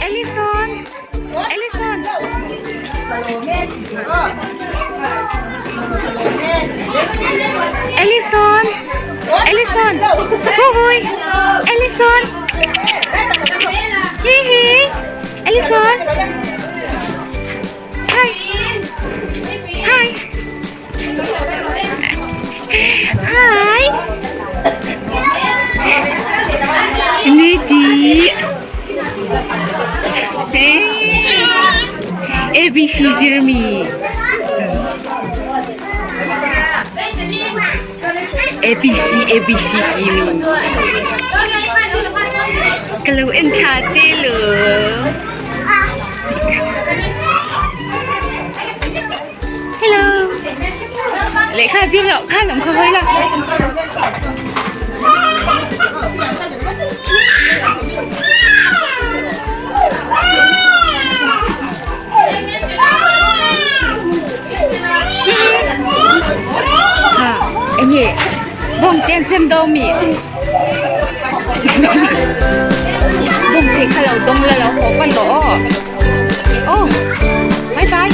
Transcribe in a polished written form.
Ellison! Ellison! Ellison! Ellison! Huhuy! Ellison! Hihi! Ellison! Hi! Hi! Hi! Niti! Hey! ABC Jeremy! ABC Kimi! Kalau entate lo. Hello. Lại khai tiếp lọ, khai lỏng khơi là. Anh nhỉ, bông tên xem đâu mỉ. Bông thì khai lẩu đông là lẩu hổ văn đỏ. Oh, bye bye.